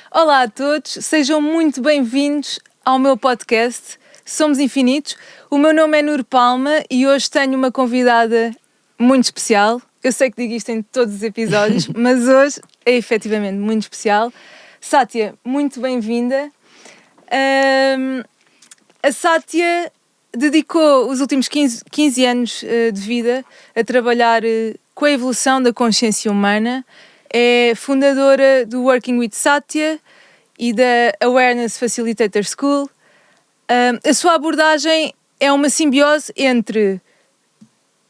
Olá a todos, sejam muito bem-vindos ao meu podcast Somos Infinitos. O meu nome é Nur Palma e hoje tenho uma convidada muito especial. Eu sei que digo isto em todos os episódios, mas hoje é efetivamente muito especial. Sátia, muito bem-vinda. A Sátia dedicou os últimos 15 anos de vida a trabalhar com a evolução da consciência humana. É fundadora do Working with Satya e da Awareness Facilitator School. A sua abordagem é uma simbiose entre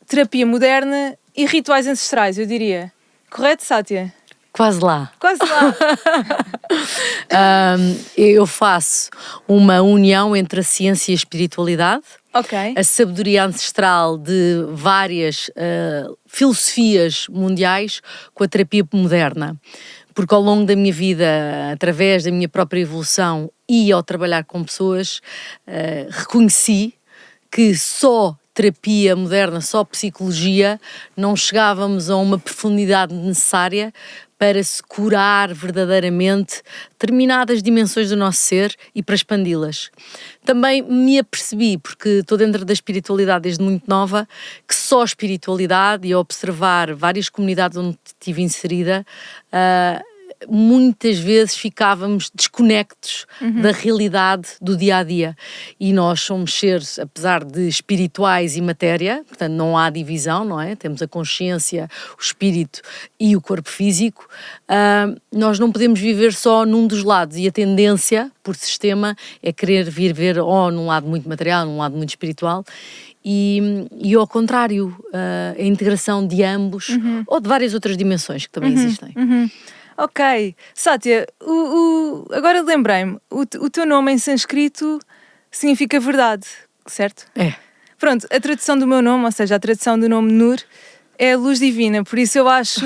terapia moderna e rituais ancestrais, eu diria. Correto, Sátia? Quase lá. Quase lá. Eu faço uma união entre a ciência e a espiritualidade, a sabedoria ancestral de várias filosofias mundiais com a terapia moderna. Porque ao longo da minha vida, através da minha própria evolução e ao trabalhar com pessoas, reconheci que só terapia moderna, só psicologia, não chegávamos a uma profundidade necessária para se curar verdadeiramente determinadas dimensões do nosso ser e para expandi-las. Também me apercebi, porque estou dentro da espiritualidade desde muito nova, que só a espiritualidade e a observar várias comunidades onde estive inserida, muitas vezes ficávamos desconectos da realidade do dia-a-dia. E nós somos seres, apesar de espirituais e matéria, portanto não há divisão, não é? Temos a consciência, o espírito e o corpo físico. Nós não podemos viver só num dos lados e a tendência, por sistema, é querer viver ou num lado muito material, num lado muito espiritual. E ao contrário, a integração de ambos ou de várias outras dimensões que também existem. Ok. Sátia, agora lembrei-me, o teu nome em sânscrito significa verdade, certo? É. Pronto, a tradução do meu nome, ou seja, a tradução do nome Nur, é luz divina, por isso eu acho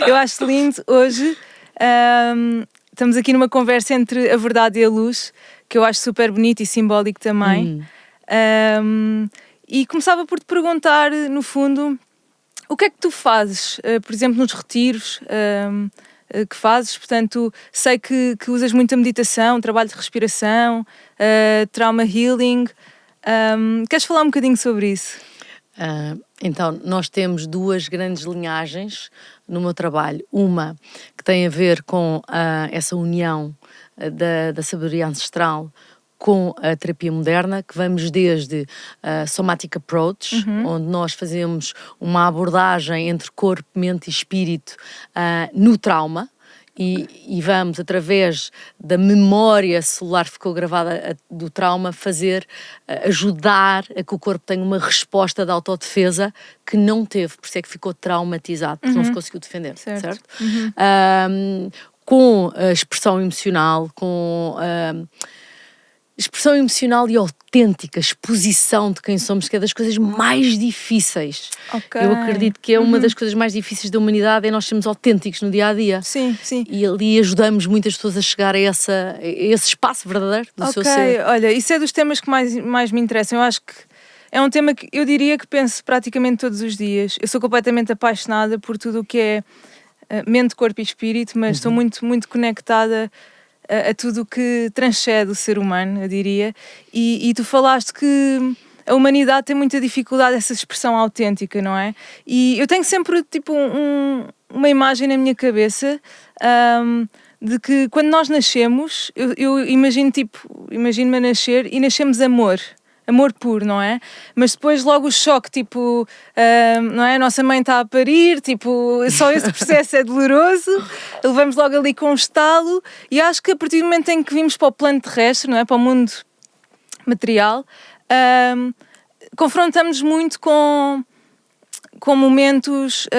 eu acho lindo hoje. Estamos aqui numa conversa entre a verdade e a luz, que eu acho super bonito e simbólico também. E começava por te perguntar, no fundo, o que é que tu fazes, por exemplo, nos retiros que fazes? Portanto, sei que usas muito a meditação, trabalho de respiração, trauma healing. Queres falar um bocadinho sobre isso? Então, nós temos duas grandes linhagens no meu trabalho. Uma que tem a ver com essa união da sabedoria ancestral com a terapia moderna, que vamos desde Somatic Approach, onde nós fazemos uma abordagem entre corpo, mente e espírito no trauma, e vamos, através da memória celular que ficou gravada do trauma, ajudar a que o corpo tenha uma resposta de autodefesa que não teve, por isso é que ficou traumatizado, porque não se conseguiu defender, certo? Com a expressão emocional, expressão emocional e autêntica, exposição de quem somos, que é das coisas mais difíceis. Eu acredito que é uma das coisas mais difíceis da humanidade, é nós sermos autênticos no dia-a-dia. Sim. E ali ajudamos muitas pessoas a chegar a esse espaço verdadeiro do seu ser. Olha, isso é dos temas que mais me interessam. Eu acho que é um tema que eu diria que penso praticamente todos os dias. Eu sou completamente apaixonada por tudo o que é mente, corpo e espírito, mas estou muito, muito conectada a tudo o que transcende o ser humano, eu diria, e tu falaste que a humanidade tem muita dificuldade nessa expressão autêntica, não é? E eu tenho sempre tipo uma imagem na minha cabeça de que quando nós nascemos, eu imagino-me a nascer e nascemos amor puro, não é? Mas depois logo o choque, tipo, não é? A nossa mãe está a parir, tipo, só esse processo é doloroso, levamos logo ali com um estalo, e acho que a partir do momento em que vimos para o plano terrestre, não é? Para o mundo material, confrontamos muito com momentos,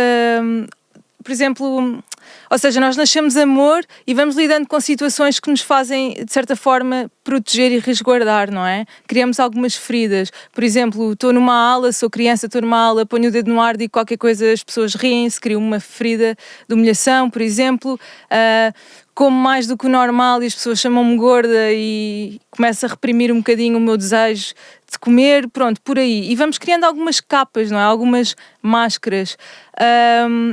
por exemplo, ou seja, nós nascemos amor e vamos lidando com situações que nos fazem, de certa forma, proteger e resguardar, não é? Criamos algumas feridas. Por exemplo, estou numa aula, sou criança, estou numa aula, ponho o dedo no ar, digo qualquer coisa, as pessoas riem-se, criam uma ferida de humilhação, por exemplo. Como mais do que o normal e as pessoas chamam-me gorda e começo a reprimir um bocadinho o meu desejo de comer, pronto, por aí. E vamos criando algumas capas, não é? Algumas máscaras.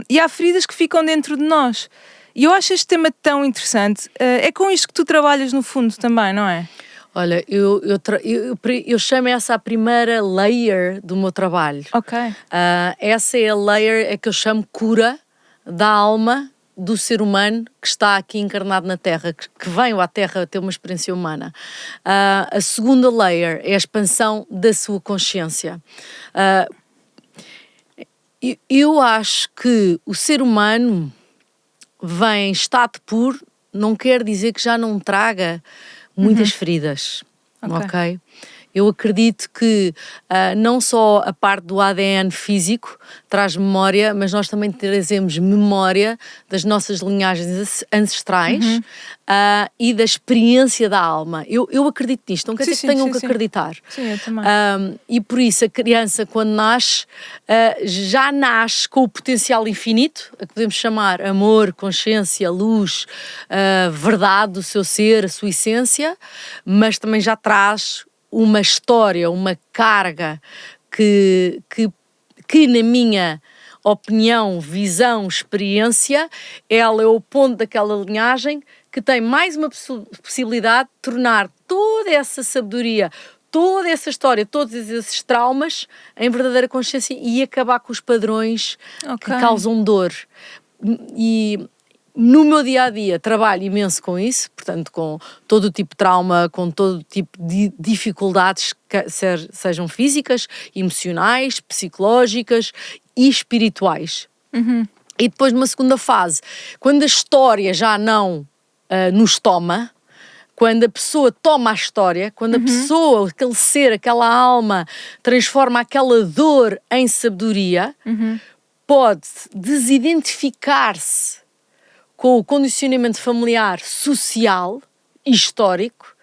E há feridas que ficam dentro de nós. E eu acho este tema tão interessante. É com isto que tu trabalhas no fundo também, não é? Olha, eu chamo essa a primeira layer do meu trabalho. Ok. Essa é a layer que eu chamo cura da alma do ser humano que está aqui encarnado na Terra, que veio à Terra ter uma experiência humana. A segunda layer é a expansão da sua consciência. Eu acho que o ser humano vem em estado puro, não quer dizer que já não traga muitas feridas, ok? Eu acredito que não só a parte do ADN físico traz memória, mas nós também trazemos memória das nossas linhagens ancestrais e da experiência da alma. Eu acredito nisto, não quer dizer que tenham que acreditar. Sim, eu também. E por isso a criança, quando nasce, já nasce com o potencial infinito, a que podemos chamar amor, consciência, luz, verdade do seu ser, a sua essência, mas também já traz uma história, uma carga que na minha opinião, visão, experiência, ela é o ponto daquela linhagem que tem mais uma possibilidade de tornar toda essa sabedoria, toda essa história, todos esses traumas em verdadeira consciência e acabar com os padrões que causam dor. E no meu dia-a-dia trabalho imenso com isso, portanto com todo o tipo de trauma, com todo o tipo de dificuldades, sejam físicas, emocionais, psicológicas e espirituais. E depois numa segunda fase, quando a história já não nos toma, quando a pessoa toma a história, quando a pessoa, aquele ser, aquela alma, transforma aquela dor em sabedoria, pode desidentificar-se com o condicionamento familiar, social e histórico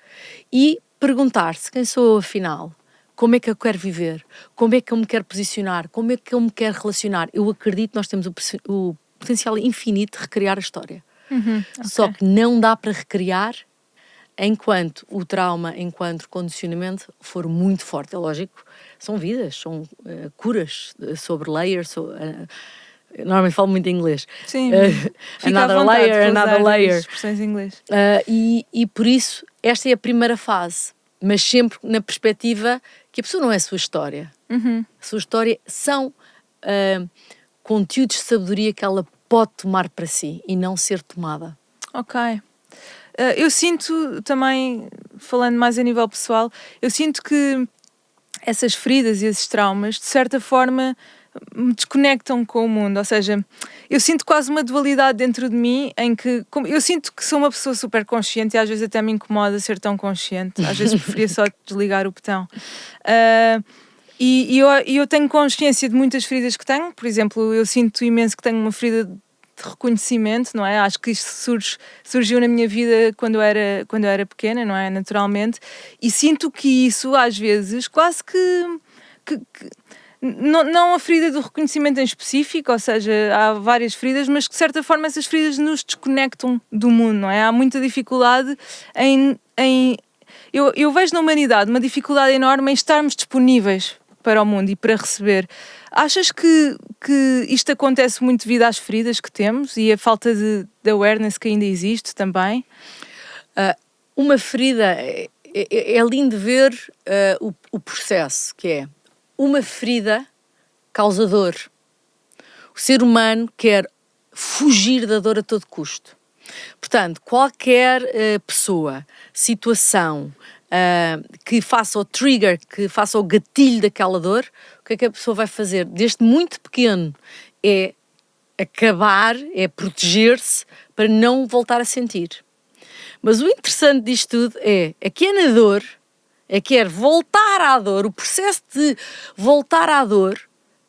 e perguntar-se quem sou eu afinal, como é que eu quero viver, como é que eu me quero posicionar, como é que eu me quero relacionar. Eu acredito que nós temos o potencial infinito de recriar a história. Só que não dá para recriar enquanto o trauma, enquanto o condicionamento for muito forte. É lógico, são vidas, são curas sobre layers, normalmente falo muito em inglês. Sim, another layer. Expressões em inglês. E por isso, esta é a primeira fase, mas sempre na perspectiva que a pessoa não é a sua história. A sua história são conteúdos de sabedoria que ela pode tomar para si e não ser tomada. Ok. Eu sinto também, falando mais a nível pessoal, eu sinto que essas feridas e esses traumas, de certa forma, me desconectam com o mundo, ou seja, eu sinto quase uma dualidade dentro de mim em que, eu sinto que sou uma pessoa super consciente e às vezes até me incomoda ser tão consciente, às vezes preferia só desligar o botão. E eu tenho consciência de muitas feridas que tenho, por exemplo, eu sinto imenso que tenho uma ferida de reconhecimento, não é? Acho que isto surgiu na minha vida quando eu era pequena, não é? Naturalmente, e sinto que isso às vezes quase que não a ferida do reconhecimento em específico, ou seja, há várias feridas, mas que de certa forma essas feridas nos desconectam do mundo, não é? Há muita dificuldade eu vejo na humanidade uma dificuldade enorme em estarmos disponíveis para o mundo e para receber. Achas que isto acontece muito devido às feridas que temos e a falta de awareness que ainda existe também? Uma ferida, é lindo ver o processo, que é uma ferida causa dor. O ser humano quer fugir da dor a todo custo. Portanto, qualquer pessoa, situação que faça o trigger, que faça o gatilho daquela dor, o que é que a pessoa vai fazer? Desde muito pequeno é acabar, é proteger-se para não voltar a sentir. Mas o interessante disto tudo é que é na dor, é que é voltar à dor, o processo de voltar à dor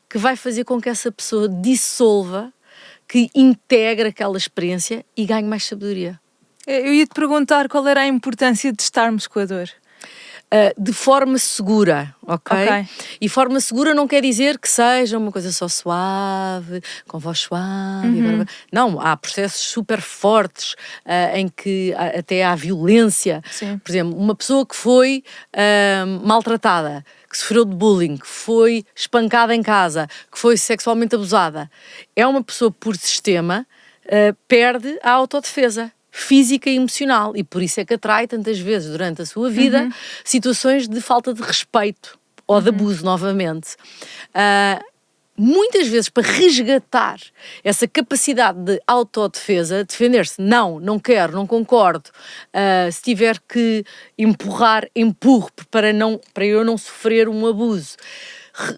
que vai fazer com que essa pessoa dissolva, que integre aquela experiência e ganhe mais sabedoria. Eu ia-te perguntar qual era a importância de estarmos com a dor. De forma segura, ok? E forma segura não quer dizer que seja uma coisa só suave, com voz suave. Não, há processos super fortes em que até há violência. Sim. Por exemplo, uma pessoa que foi maltratada, que sofreu de bullying, que foi espancada em casa, que foi sexualmente abusada, é uma pessoa por sistema perde a autodefesa física e emocional, e por isso é que atrai tantas vezes durante a sua vida situações de falta de respeito ou de abuso novamente. Muitas vezes, para resgatar essa capacidade de autodefesa, defender-se, não quero, não concordo, se tiver que empurrar, empurro para eu não sofrer um abuso.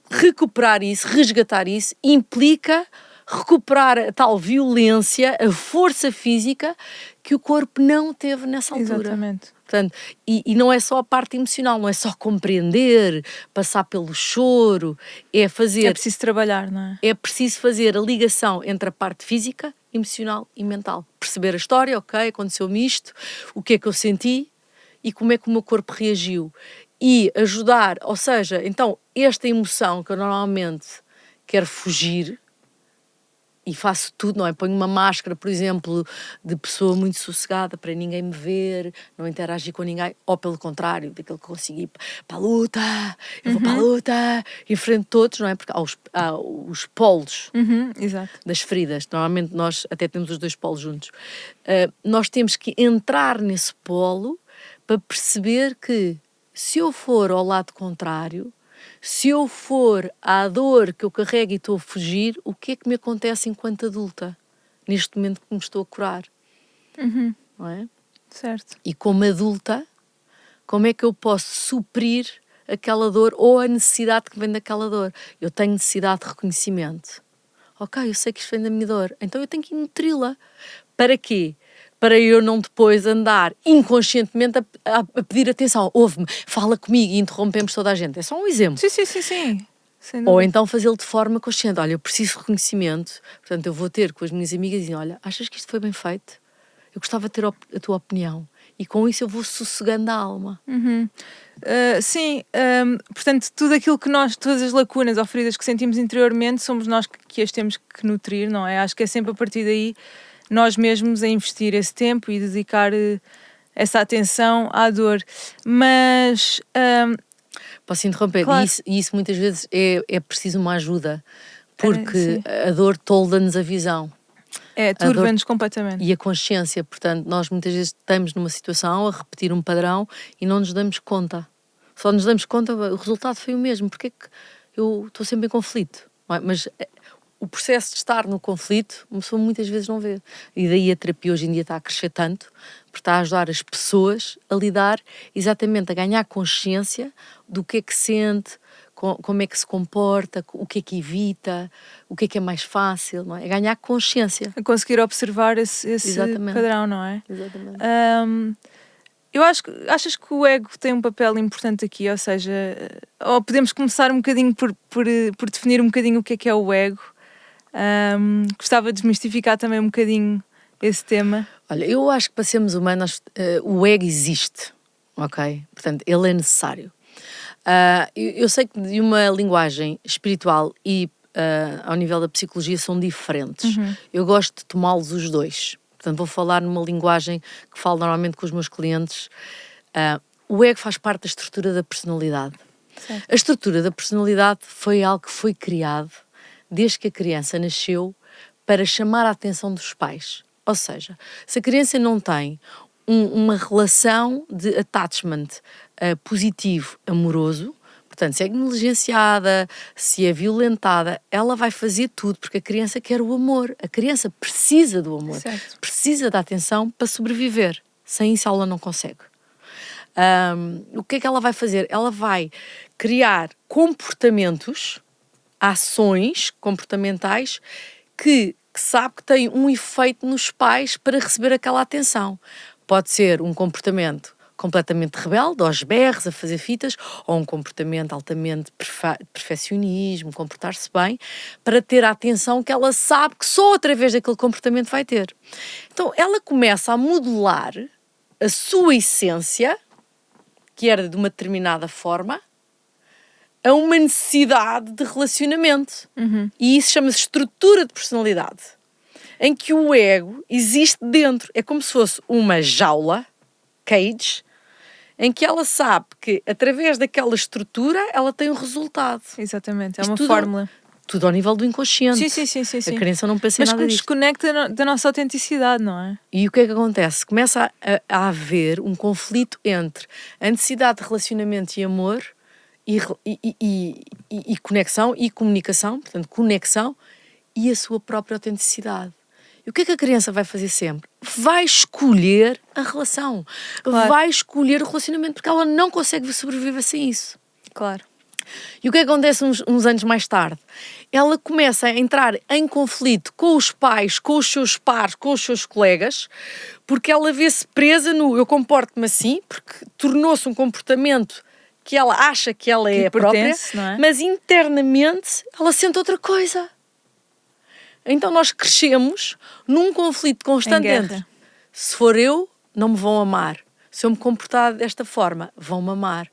Recuperar isso, resgatar isso, implica recuperar a tal violência, a força física que o corpo não teve nessa altura. Exatamente. Portanto, e não é só a parte emocional, não é só compreender, passar pelo choro, é fazer... É preciso trabalhar, não é? É preciso fazer a ligação entre a parte física, emocional e mental. Perceber a história, ok, aconteceu-me isto, o que é que eu senti e como é que o meu corpo reagiu. E ajudar, ou seja, então, esta emoção que eu normalmente quero fugir, e faço tudo, não é? Ponho uma máscara, por exemplo, de pessoa muito sossegada para ninguém me ver, não interagir com ninguém, ou pelo contrário, daquilo que consigo ir para a luta, eu vou para a luta, enfrento todos, não é? Porque há os polos das feridas, normalmente nós até temos os dois polos juntos. Nós temos que entrar nesse polo para perceber que se eu for ao lado contrário, se eu for à dor que eu carrego e estou a fugir, o que é que me acontece enquanto adulta, neste momento que me estou a curar? Não é? Certo. E como adulta, como é que eu posso suprir aquela dor ou a necessidade que vem daquela dor? Eu tenho necessidade de reconhecimento. Ok, eu sei que isto vem da minha dor, então eu tenho que nutri-la. Para quê? Para eu não depois andar inconscientemente a pedir atenção. Ouve-me, fala comigo e interrompemos toda a gente. É só um exemplo. Sim. Ou então fazê-lo de forma consciente. Olha, eu preciso de reconhecimento. Portanto, eu vou ter com as minhas amigas e dizer, olha, achas que isto foi bem feito? Eu gostava de ter a tua opinião. E com isso eu vou sossegando a alma. Portanto, tudo aquilo que todas as lacunas ou feridas que sentimos interiormente, somos nós que as temos que nutrir, não é? Acho que é sempre a partir daí nós mesmos a investir esse tempo e dedicar essa atenção à dor. Mas... Posso interromper? Claro. E isso muitas vezes é preciso uma ajuda, porque a dor tolda-nos a visão. Turva-nos completamente. E a consciência, portanto, nós muitas vezes estamos numa situação a repetir um padrão e não nos damos conta. Só nos damos conta, o resultado foi o mesmo. Porque é que eu estou sempre em conflito? Não é? Mas o processo de estar no conflito, uma pessoa muitas vezes não vê. E daí a terapia hoje em dia está a crescer tanto, porque está a ajudar as pessoas a lidar exatamente, a ganhar consciência do que é que sente, como é que se comporta, o que é evita, o que é mais fácil, não é? É ganhar consciência. A conseguir observar esse padrão, não é? Exatamente. Achas que o ego tem um papel importante aqui? Ou seja, ou podemos começar um bocadinho por definir um bocadinho o que é o ego? Gostava de desmistificar também um bocadinho esse tema. Olha, eu acho que para sermos humanos o ego existe, ok? Portanto, ele é necessário. Eu sei que de uma linguagem espiritual e ao nível da psicologia são diferentes. Eu gosto de tomá-los os dois. Portanto, vou falar numa linguagem que falo normalmente com os meus clientes. O ego faz parte da estrutura da personalidade. Certo. A estrutura da personalidade foi algo que foi criado desde que a criança nasceu para chamar a atenção dos pais. Ou seja, se a criança não tem uma relação de attachment positivo, amoroso, portanto, se é negligenciada, se é violentada, ela vai fazer tudo, porque a criança quer o amor. A criança precisa do amor, certo. Precisa da atenção para sobreviver. Sem isso ela não consegue. O que é que ela vai fazer? Ela vai criar comportamentos, ações comportamentais que sabe que têm um efeito nos pais para receber aquela atenção. Pode ser um comportamento completamente rebelde, aos berros, a fazer fitas, ou um comportamento altamente perfeccionismo, comportar-se bem, para ter a atenção que ela sabe que só através daquele comportamento vai ter. Então ela começa a modular a sua essência, que era de uma determinada forma, a uma necessidade de relacionamento. E isso chama-se estrutura de personalidade, em que o ego existe dentro. É como se fosse uma jaula, cage, em que ela sabe que, através daquela estrutura, ela tem um resultado. Exatamente, é uma fórmula. tudo ao nível do inconsciente. Sim. A criança não pensa em nada disto. Mas que nos disto. desconecta da nossa autenticidade, não é? E o que é que acontece? Começa a haver um conflito entre a necessidade de relacionamento e amor e conexão e comunicação, portanto, conexão e a sua própria autenticidade. E o que é que a criança vai fazer sempre? Vai escolher a relação. Claro. Vai escolher o relacionamento, porque ela não consegue sobreviver sem isso. Claro. E o que acontece uns anos mais tarde? Ela começa a entrar em conflito com os pais, com os seus pares, com os seus colegas, porque ela vê-se presa no eu comporto-me assim, porque tornou-se um comportamento que ela acha que ela é a própria, não é? Mas internamente ela sente outra coisa. Então nós crescemos num conflito constante entre se for eu, não me vão amar. Se eu me comportar desta forma, vão-me amar.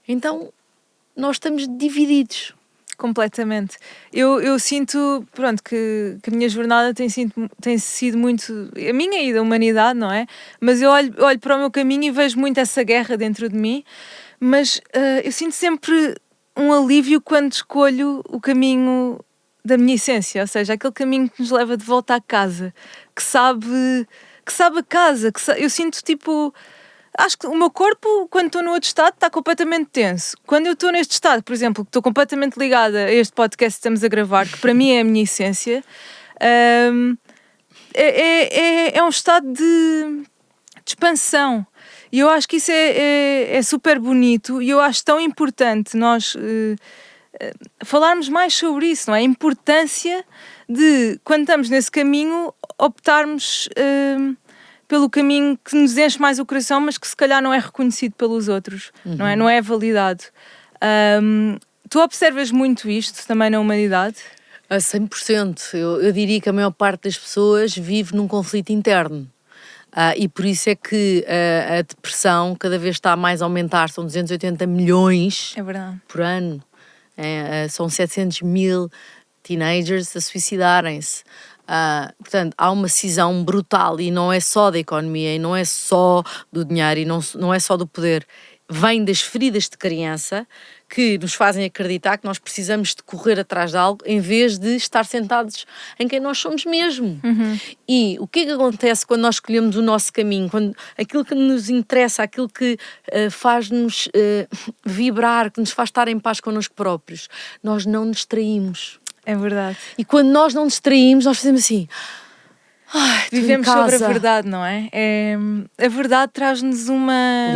Então nós estamos divididos. Completamente. Eu sinto, pronto, que a minha jornada tem sido muito, a minha e da humanidade, não é? Mas eu olho para o meu caminho e vejo muito essa guerra dentro de mim, mas eu sinto sempre um alívio quando escolho o caminho da minha essência, ou seja, aquele caminho que nos leva de volta à casa, que sabe a casa, eu sinto tipo... Acho que o meu corpo, quando estou no outro estado, está completamente tenso. Quando eu estou neste estado, por exemplo, que estou completamente ligada a este podcast que estamos a gravar, que para mim é a minha essência, é um estado de expansão. E eu acho que isso é super bonito e eu acho tão importante nós falarmos mais sobre isso, não é? A importância de, quando estamos nesse caminho, optarmos... pelo caminho que nos enche mais o coração, mas que se calhar não é reconhecido pelos outros, não é? Não é validado. Tu observas muito isto também na humanidade? A 100%. Eu diria que a maior parte das pessoas vive num conflito interno. E por isso é que a depressão cada vez está mais a aumentar. São 280 milhões por ano. São 700 mil teenagers a suicidarem-se. Portanto, há uma cisão brutal e não é só da economia e não é só do dinheiro e não é só do poder. Vem das feridas de criança que nos fazem acreditar que nós precisamos de correr atrás de algo em vez de estar sentados em quem nós somos mesmo. E o que é que acontece quando nós escolhemos o nosso caminho? Quando aquilo que nos interessa, aquilo que faz-nos vibrar, que nos faz estar em paz connosco próprios, nós não nos distraímos. É verdade. E quando nós não distraímos, nós fazemos assim... Vivemos sobre a verdade, não é? A verdade traz-nos uma...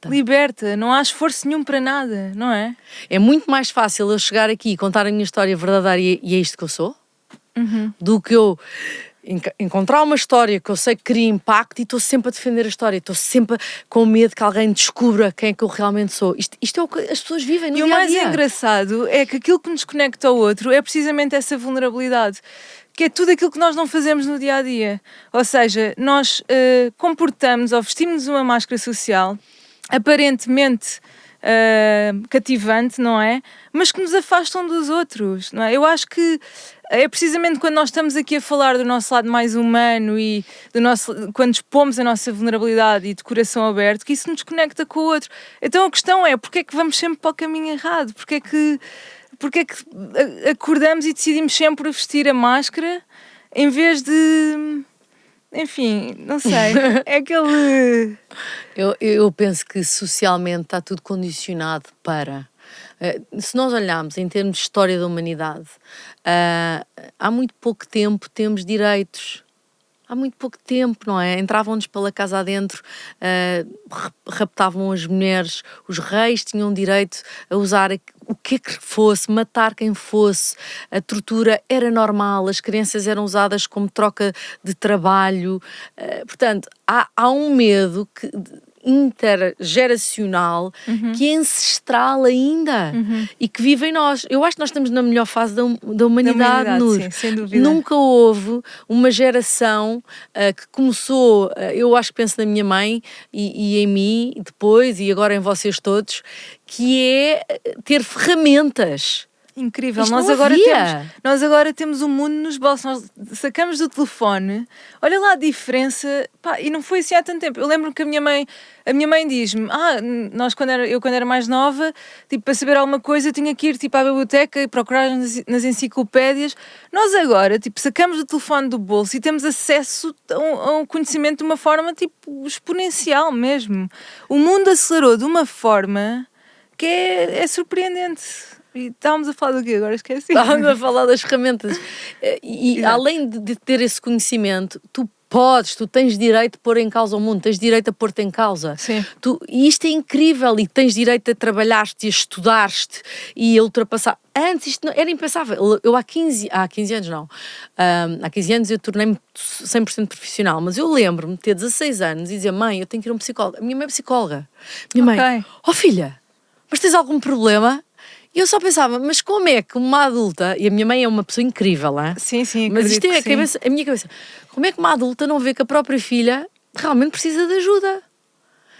Liberta. Não há esforço nenhum para nada, não é? É muito mais fácil eu chegar aqui e contar a minha história verdadeira e é isto que eu sou, do que eu encontrar uma história que eu sei que cria impacto e estou sempre a defender a história, estou sempre com medo que alguém descubra quem é que eu realmente sou. Isto é o que as pessoas vivem no dia a dia. E o mais engraçado é que aquilo que nos conecta ao outro é precisamente essa vulnerabilidade, que é tudo aquilo que nós não fazemos no dia a dia. Ou seja, nós comportamos ou vestimos uma máscara social aparentemente cativante, não é? Mas que nos afastam dos outros, não é? Eu acho que é precisamente quando nós estamos aqui a falar do nosso lado mais humano e quando expomos a nossa vulnerabilidade e de coração aberto, que isso nos conecta com o outro. Então a questão é, porque é que vamos sempre para o caminho errado? Porque é que acordamos e decidimos sempre vestir a máscara em vez de... Enfim, não sei, é aquele... Eu penso que socialmente está tudo condicionado para... se nós olharmos em termos de história da humanidade, há muito pouco tempo temos direitos. Há muito pouco tempo, não é? Entravam-nos pela casa adentro, raptavam as mulheres, os reis tinham direito a usar o que fosse, matar quem fosse, a tortura era normal, as crianças eram usadas como troca de trabalho. Portanto, há um medo intergeracional que é ancestral ainda e que vive em nós. Eu acho que nós estamos na melhor fase da humanidade, Nur. Sim, sem dúvida. Nunca houve uma geração que começou, eu acho que penso na minha mãe e em mim depois e agora em vocês todos, que é ter ferramentas incrível. Nós agora temos o mundo nos bolsos, nós sacamos do telefone, olha lá a diferença, pá, e não foi assim há tanto tempo. Eu lembro que a minha mãe diz-me, quando era mais nova, tipo, para saber alguma coisa, eu tinha que ir tipo, à biblioteca e procurar nas enciclopédias. Nós agora, tipo, sacamos o telefone do bolso e temos acesso a um conhecimento de uma forma, tipo, exponencial mesmo. O mundo acelerou de uma forma que é surpreendente. E estávamos a falar do quê? Agora esqueci. Estávamos a falar das ferramentas. E além de ter esse conhecimento, tu tens direito de pôr em causa o mundo, tens direito a pôr-te em causa. Sim. E isto é incrível, e tens direito a trabalhar-te, a estudar-te e a ultrapassar. Antes isto era impensável. Eu há 15 anos não. Há 15 anos eu tornei-me 100% profissional, mas eu lembro-me de ter 16 anos e dizer, mãe, eu tenho que ir a um psicólogo. A minha mãe é psicóloga. Minha mãe, filha, mas tens algum problema? E eu só pensava, mas como é que uma adulta, e a minha mãe é uma pessoa incrível, hein? Sim, mas isto é a minha cabeça, como é que uma adulta não vê que a própria filha realmente precisa de ajuda?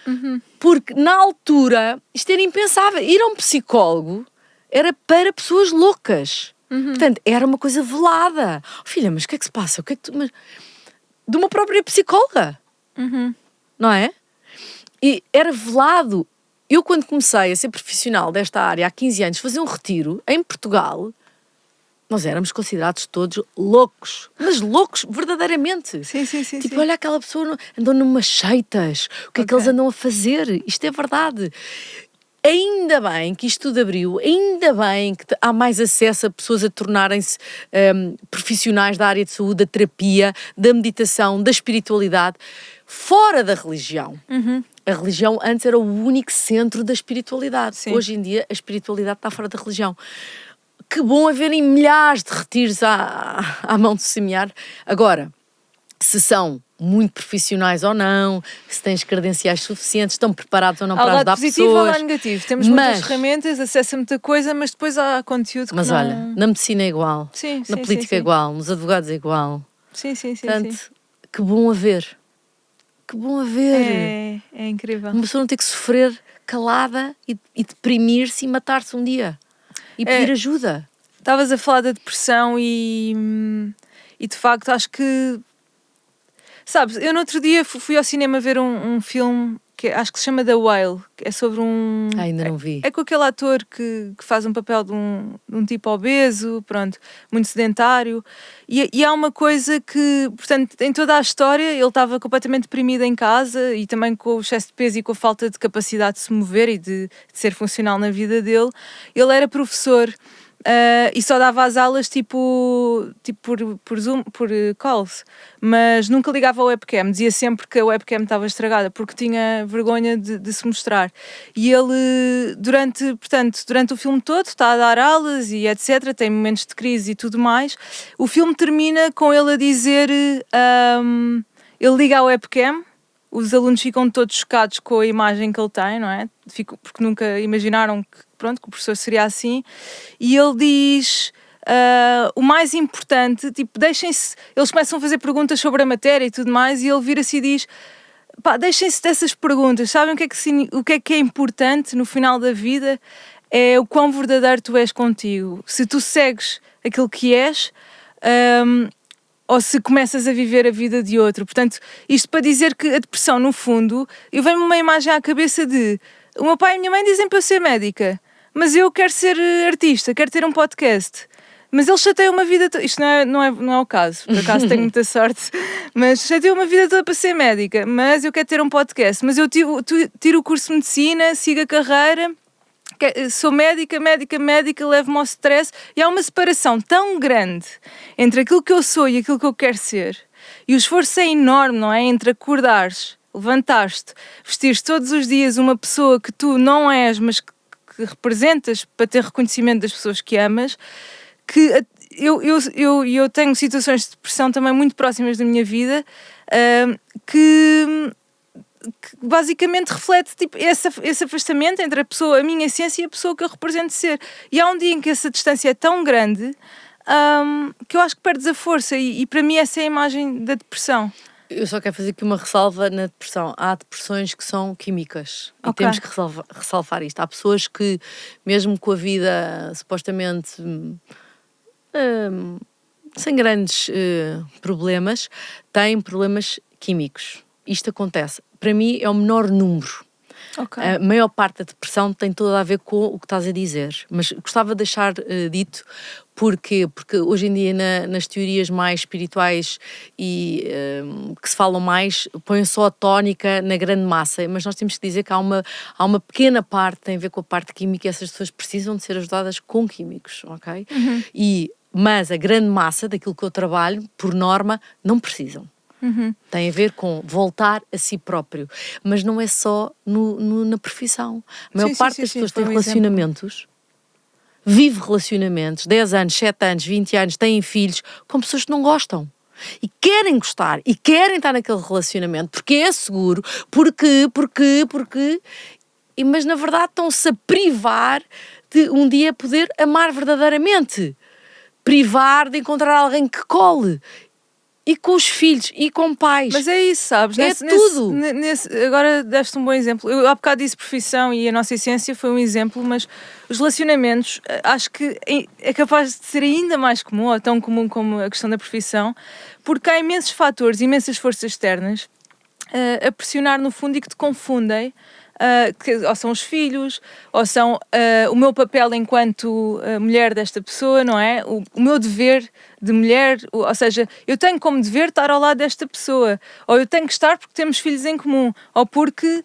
Uhum. Porque na altura, isto era impensável, ir a um psicólogo era para pessoas loucas. Uhum. Portanto, era uma coisa velada. Filha, mas o que é que se passa? O que é que mas... De uma própria psicóloga. Uhum. Não é? E era velado. Eu, quando comecei a ser profissional desta área há 15 anos, fazer um retiro em Portugal, nós éramos considerados todos loucos. Mas loucos, verdadeiramente. Sim. Tipo, olha, aquela pessoa andou numas seitas. O que é que eles andam a fazer? Isto é verdade. Ainda bem que isto tudo abriu, ainda bem que há mais acesso a pessoas a tornarem-se profissionais da área de saúde, da terapia, da meditação, da espiritualidade, fora da religião. Uhum. A religião antes era o único centro da espiritualidade. Sim. Hoje em dia a espiritualidade está fora da religião. Que bom haverem milhares de retiros à mão de semear. Agora, se são muito profissionais ou não, se tens credenciais suficientes, estão preparados ou não para ajudar pessoas. Há lado positivo ou lado negativo. Temos muitas ferramentas, acesso a muita coisa, mas depois há conteúdo que Mas não... olha, na medicina é igual, na política é igual, nos advogados é igual. Sim. Portanto, que bom haver. Que bom haver. É incrível. Uma pessoa não ter que sofrer calada e deprimir-se e matar-se um dia. E pedir ajuda. Estavas a falar da depressão e de facto acho que... Sabes, eu no outro dia fui ao cinema ver um filme que acho que se chama The Whale, que é sobre um... Ainda não vi. É com aquele ator que faz um papel de um tipo obeso, pronto, muito sedentário. E há uma coisa que, portanto, em toda a história, ele estava completamente deprimido em casa e também com o excesso de peso e com a falta de capacidade de se mover e de ser funcional na vida dele. Ele era professor e só dava as aulas tipo por Zoom, por calls, mas nunca ligava ao webcam, dizia sempre que a webcam estava estragada porque tinha vergonha de se mostrar. E ele, durante o filme todo, está a dar aulas e etc, tem momentos de crise e tudo mais. O filme termina com ele a dizer, ele liga ao webcam, os alunos ficam todos chocados com a imagem que ele tem, não é? Porque nunca imaginaram que o professor seria assim, e ele diz o mais importante, tipo, deixem-se, eles começam a fazer perguntas sobre a matéria e tudo mais, e ele vira-se e diz, deixem-se dessas perguntas, sabem o que é importante no final da vida? É o quão verdadeiro tu és contigo, se tu segues aquilo que és, ou se começas a viver a vida de outro. Portanto, isto para dizer que a depressão, no fundo, eu venho-me uma imagem à cabeça de, o meu pai e a minha mãe dizem para eu ser médica, mas eu quero ser artista, quero ter um podcast. Mas eles chateiam uma vida toda. Isto não é o caso, por acaso tenho muita sorte. Mas chateiam uma vida toda para ser médica. Mas eu quero ter um podcast. Mas eu tiro o curso de medicina, sigo a carreira, sou médica, levo-me ao stress. E há uma separação tão grande entre aquilo que eu sou e aquilo que eu quero ser. E o esforço é enorme, não é? Entre acordares, levantares-te, vestires todos os dias uma pessoa que tu não és, mas que representas para ter reconhecimento das pessoas que amas, que eu tenho situações de depressão também muito próximas da minha vida, que basicamente reflete tipo, esse afastamento entre a minha essência e a pessoa que eu represento ser. E há um dia em que essa distância é tão grande que eu acho que perdes a força, e para mim essa é a imagem da depressão. Eu só quero fazer aqui uma ressalva na depressão. Há depressões que são químicas e temos que ressalvar isto. Há pessoas que, mesmo com a vida supostamente sem grandes problemas, têm problemas químicos. Isto acontece. Para mim é o menor número. A maior parte da depressão tem toda a ver com o que estás a dizer. Mas gostava de deixar dito porquê? Porque hoje em dia nas teorias mais espirituais e que se falam mais, põem só a tónica na grande massa, mas nós temos que dizer que há uma pequena parte que tem a ver com a parte química e essas pessoas precisam de ser ajudadas com químicos, ok? Mas a grande massa daquilo que eu trabalho, por norma, não precisam. Tem a ver com voltar a si próprio. Mas não é só na profissão. A maior parte das pessoas tem relacionamentos, vive relacionamentos, 10 anos, 7 anos, 20 anos, têm filhos, com pessoas que não gostam. E querem gostar, e querem estar naquele relacionamento, porque é seguro, porque... Mas na verdade estão-se a privar de um dia poder amar verdadeiramente. Privar de encontrar alguém que cole. E com os filhos, e com pais. Mas é isso, sabes? Tudo. Agora deste um bom exemplo. Eu há bocado disse profissão e a nossa essência foi um exemplo, mas os relacionamentos acho que é capaz de ser ainda mais comum, ou tão comum como a questão da profissão, porque há imensos fatores, imensas forças externas a pressionar no fundo e que te confundem. Ou são os filhos, ou são o meu papel enquanto mulher desta pessoa, não é? O meu dever de mulher, ou seja, eu tenho como dever estar ao lado desta pessoa, ou eu tenho que estar porque temos filhos em comum, ou porque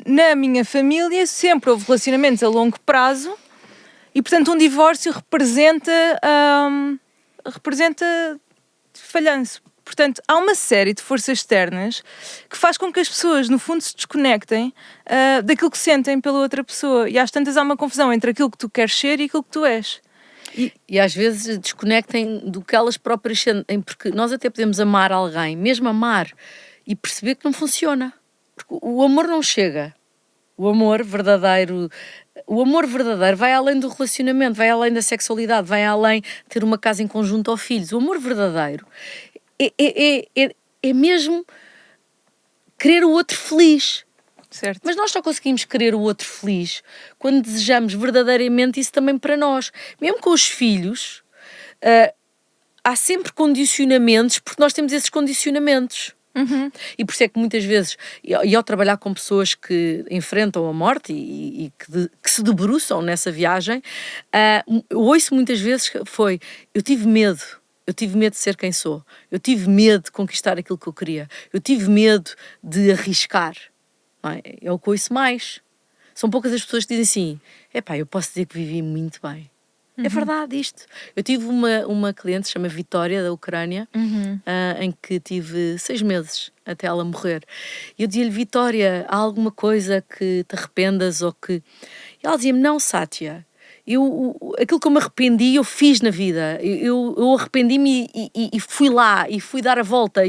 na minha família sempre houve relacionamentos a longo prazo e, portanto, um divórcio representa falhanço. Portanto, há uma série de forças externas que faz com que as pessoas, no fundo, se desconectem daquilo que sentem pela outra pessoa. E às tantas há uma confusão entre aquilo que tu queres ser e aquilo que tu és. E às vezes desconectem do que elas próprias sentem, porque nós até podemos amar alguém, mesmo amar, e perceber que não funciona. Porque o amor não chega. O amor verdadeiro vai além do relacionamento, vai além da sexualidade, vai além de ter uma casa em conjunto ou filhos. O amor verdadeiro é mesmo querer o outro feliz. Certo. Mas nós só conseguimos querer o outro feliz quando desejamos verdadeiramente isso também para nós. Mesmo com os filhos, há sempre condicionamentos, porque nós temos esses condicionamentos. E por isso é que muitas vezes, e ao trabalhar com pessoas que enfrentam a morte e que se debruçam nessa viagem, eu ouço muitas vezes eu tive medo de ser quem sou, eu tive medo de conquistar aquilo que eu queria, eu tive medo de arriscar. Não é? É o que ouço mais. São poucas as pessoas que dizem assim, eu posso dizer que vivi muito bem. É verdade isto. Eu tive uma cliente, se chama Vitória, da Ucrânia, em que tive 6 meses até ela morrer. E eu dizia-lhe, Vitória, há alguma coisa que te arrependas ou que... E ela dizia-me, não, Sátia, aquilo que eu me arrependi, eu fiz na vida. Eu arrependi-me e fui lá, e fui dar a volta,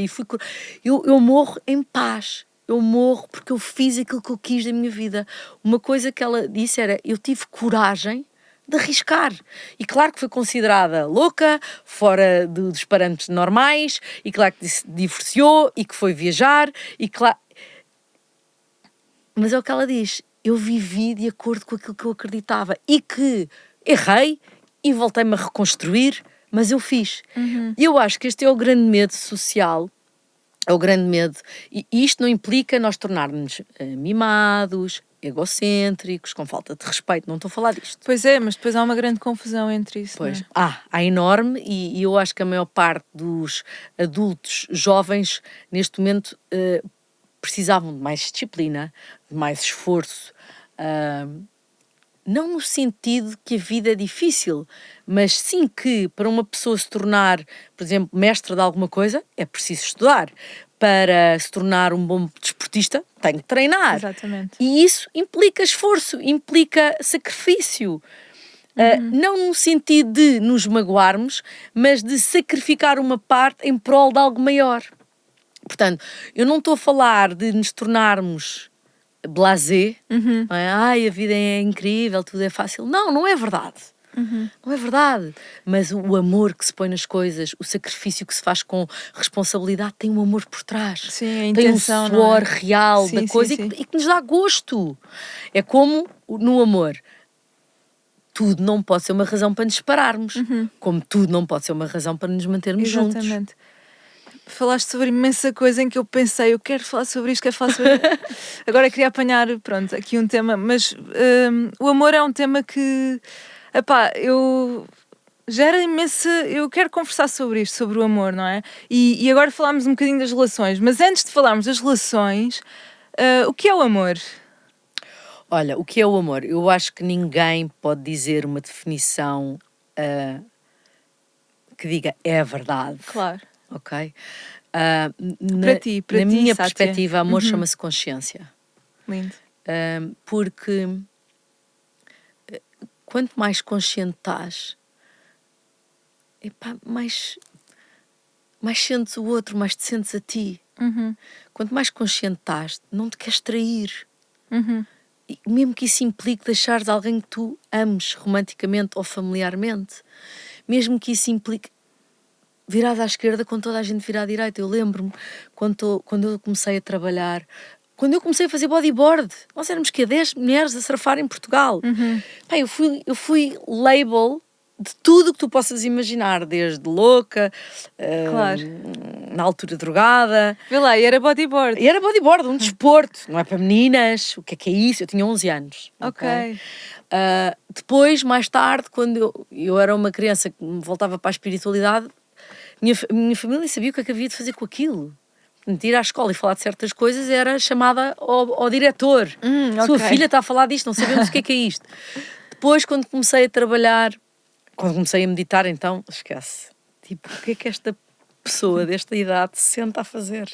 eu morro em paz. Eu morro porque eu fiz aquilo que eu quis da minha vida. Uma coisa que ela disse era, eu tive coragem de arriscar. E claro que foi considerada louca, fora dos parâmetros normais, e claro que se divorciou, e que foi viajar, e claro... Mas é o que ela diz, eu vivi de acordo com aquilo que eu acreditava, e que errei, e voltei-me a reconstruir, mas eu fiz. E eu acho que este é o grande medo social, é o grande medo, e isto não implica nós tornarmos mimados, egocêntricos, com falta de respeito, não estou a falar disto. Pois é, mas depois há uma grande confusão entre isso. Pois, não é? há enorme, e eu acho que a maior parte dos adultos jovens, neste momento, precisavam de mais disciplina, de mais esforço, não no sentido que a vida é difícil, mas sim que para uma pessoa se tornar, por exemplo, mestre de alguma coisa, é preciso estudar. Para se tornar um bom desportista, tem que treinar. Exatamente. E isso implica esforço, implica sacrifício. Não no sentido de nos magoarmos, mas de sacrificar uma parte em prol de algo maior. Portanto, eu não estou a falar de nos tornarmos blasé, a vida é incrível, tudo é fácil. Não é verdade. Não é verdade. Mas o amor que se põe nas coisas, o sacrifício que se faz com responsabilidade, tem um amor por trás. Sim, a intenção, tem um suor não é? real Sim, da coisa sim, e que nos dá gosto. É como no amor. Tudo não pode ser uma razão para nos separarmos, como tudo não pode ser uma razão para nos mantermos juntos. Exatamente. Falaste sobre imensa coisa em que eu pensei, eu quero falar sobre isto, quero falar sobre... Agora queria apanhar, pronto, aqui um tema, mas o amor é um tema que, epá, gera imensa... Eu quero conversar sobre isto, sobre o amor, não é? E agora falámos um bocadinho das relações, mas antes de falarmos das relações, o que é o amor? Olha, o que é o amor? Eu acho que ninguém pode dizer uma definição que diga é a verdade. Claro. Ok? Para ti, na minha Sátia. perspectiva, amor chama-se consciência. Lindo. Porque quanto mais consciente estás, epá, mais sentes o outro, mais te sentes a ti. Quanto mais consciente estás, não te queres trair. E mesmo que isso implique deixares alguém que tu ames romanticamente ou familiarmente, mesmo que isso implique virado à esquerda quando toda a gente vira à direita. Eu lembro-me quando eu comecei a trabalhar, quando eu comecei a fazer bodyboard, nós éramos 10 mulheres a surfar em Portugal. Pá, eu fui label de tudo o que tu possas imaginar, desde louca, Claro. na altura drogada. Vê lá, e era bodyboard. E era bodyboard, um desporto, não é para meninas, o que é isso? Eu tinha 11 anos. Ok. Depois, mais tarde, quando eu era uma criança que voltava para a espiritualidade, minha família sabia o que é que havia de fazer com aquilo. Ir à escola e falar de certas coisas era chamada ao diretor. Sua filha está a falar disto, não sabemos o que é isto. Depois, quando comecei a trabalhar, quando comecei a meditar, então, esquece. Tipo, o que é que esta pessoa desta idade se senta a fazer?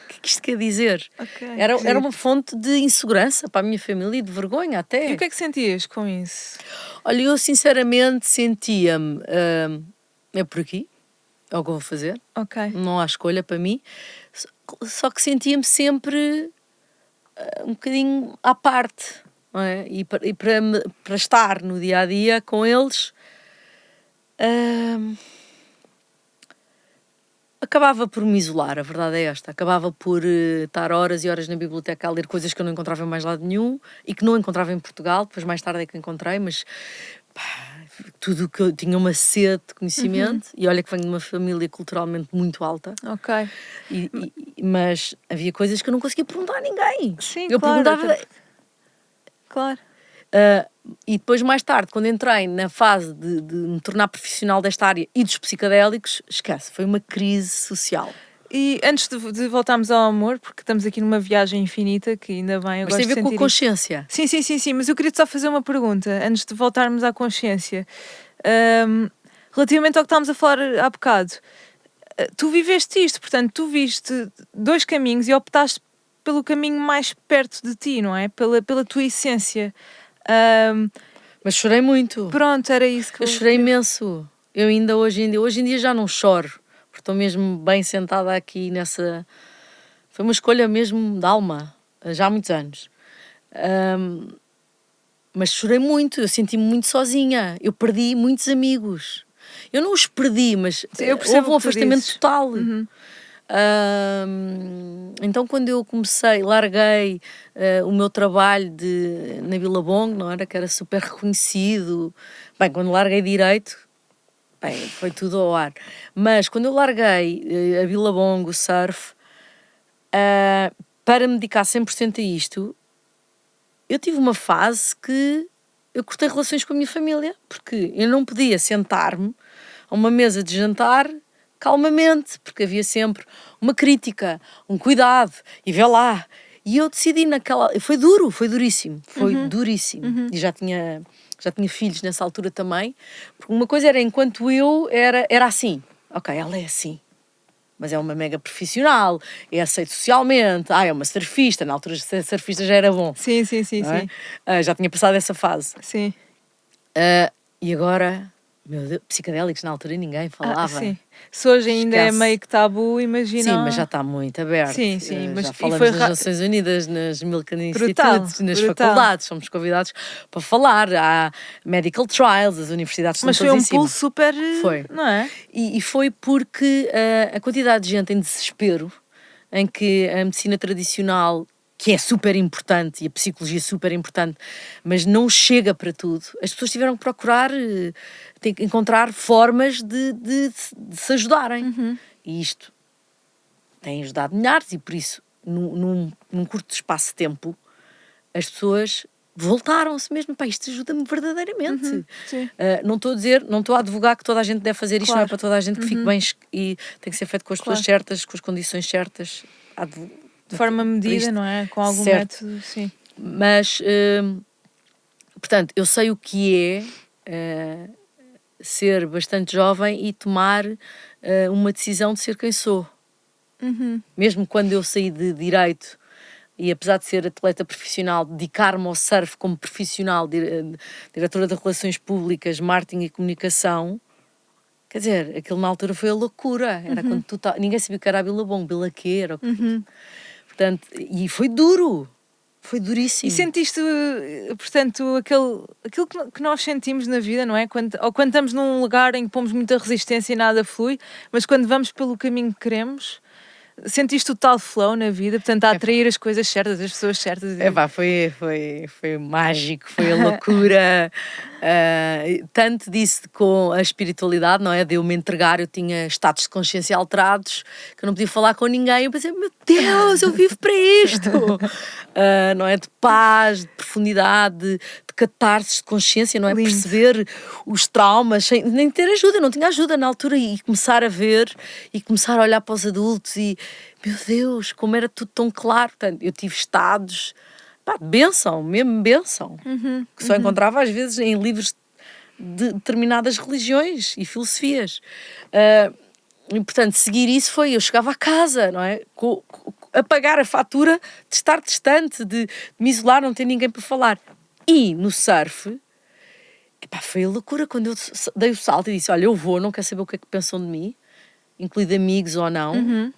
O que é que isto quer dizer? Okay. Era uma fonte de insegurança para a minha família e de vergonha até. E o que é que sentias com isso? Olha, eu sinceramente sentia-me... é por aqui, é o que eu vou fazer. Ok. Não há escolha para mim. Só que sentia-me sempre um bocadinho à parte. Não é? E para estar no dia-a-dia com eles... acabava por me isolar, a verdade é esta. Acabava por estar horas e horas na biblioteca a ler coisas que eu não encontrava em mais lado nenhum e que não encontrava em Portugal. Depois mais tarde é que encontrei, mas tudo que eu tinha uma sede de conhecimento. E olha que venho de uma família culturalmente muito alta. Ok. Mas havia coisas que eu não conseguia perguntar a ninguém. Sim, eu claro. Perguntava... Claro. E depois, mais tarde, quando entrei na fase de me tornar profissional desta área e dos psicodélicos, esquece, foi uma crise social. E antes de voltarmos ao amor, porque estamos aqui numa viagem infinita, que ainda bem eu mas gosto de tem a ver com a consciência. Sim, mas eu queria só fazer uma pergunta, antes de voltarmos à consciência. Relativamente ao que estávamos a falar há bocado, tu viveste isto, portanto, tu viste dois caminhos e optaste pelo caminho mais perto de ti, não é? Pela tua essência. Mas chorei muito. Pronto, era isso que eu chorei imenso. Eu ainda hoje em dia já não choro, porque estou mesmo bem sentada aqui nessa... Foi uma escolha mesmo de alma, já há muitos anos. Mas chorei muito, eu senti-me muito sozinha. Eu perdi muitos amigos. Eu não os perdi, mas houve um afastamento total. Então quando eu larguei o meu trabalho na Billabong, não era, que era super reconhecido, bem, quando larguei direito, bem, foi tudo ao ar, mas quando eu larguei a Billabong, o surf, para me dedicar 100% a isto, eu tive uma fase que eu cortei relações com a minha família, porque eu não podia sentar-me a uma mesa de jantar calmamente, porque havia sempre uma crítica, um cuidado, e vê lá. E eu decidi foi duro, foi duríssimo, duríssimo. E já tinha filhos nessa altura também, porque uma coisa era, enquanto eu era assim, ok, ela é assim, mas é uma mega profissional, é aceito socialmente, é uma surfista, na altura ser surfista já era bom. Sim. Já tinha passado essa fase. Sim. E agora Meu Deus, psicadélicos na altura ninguém falava. Sim. Se hoje ainda é meio que tabu, imagina. Sim, mas já está muito aberto. Sim, sim. Mas já falamos nas Nações Unidas, nas Milken Institutes, nas faculdades, somos convidados para falar. Há medical trials, as universidades estão todas em cima. Mas foi um pulo super... Foi. Não é? E foi porque a quantidade de gente em desespero, em que a medicina tradicional, que é super importante, e a psicologia é super importante, mas não chega para tudo. As pessoas tiveram que procurar, encontrar formas de se ajudarem. E isto tem ajudado milhares, e por isso, num curto espaço de tempo, as pessoas voltaram-se mesmo. Pá, isto ajuda-me verdadeiramente. Não estou a advogar que toda a gente deve fazer isto, não é para toda a gente que fique bem, e tem que ser feito com as pessoas certas, com as condições certas, de forma medida, não é? Com algum método, sim. Mas, portanto, eu sei o que é ser bastante jovem e tomar uma decisão de ser quem sou. Mesmo quando eu saí de Direito, e apesar de ser atleta profissional, dedicar-me ao surf como profissional, diretora de Relações Públicas, Marketing e Comunicação, quer dizer, aquilo na altura foi a loucura. Era quando ninguém sabia o que era a Billabong, Bilaqueira. Portanto, e foi duro. Foi duríssimo. E sentiste, portanto, aquilo que nós sentimos na vida, não é? Ou quando estamos num lugar em que pomos muita resistência e nada flui, mas quando vamos pelo caminho que queremos, sentiste o tal flow na vida, portanto, a atrair as coisas certas, as pessoas certas. Foi mágico, foi a loucura. Tanto disse com a espiritualidade, não é? De eu me entregar, eu tinha estados de consciência alterados, que eu não podia falar com ninguém. Eu pensei, meu Deus, eu vivo para isto! Não é? De paz, de profundidade, de catarse de consciência, não é? Lindo. Perceber os traumas, sem nem ter ajuda, não tinha ajuda na altura, e começar a ver, e começar a olhar para os adultos, e meu Deus, como era tudo tão claro. Portanto, eu tive estados, pá, de bênção, mesmo bênção, que só encontrava às vezes em livros de determinadas religiões e filosofias. E, portanto, seguir isso foi, eu chegava a casa, não é? A pagar a fatura de estar distante, de me isolar, não ter ninguém para falar. E no surf, epá, foi a loucura quando eu dei o salto e disse, olha, eu vou, não quero saber o que é que pensam de mim, incluindo amigos ou não.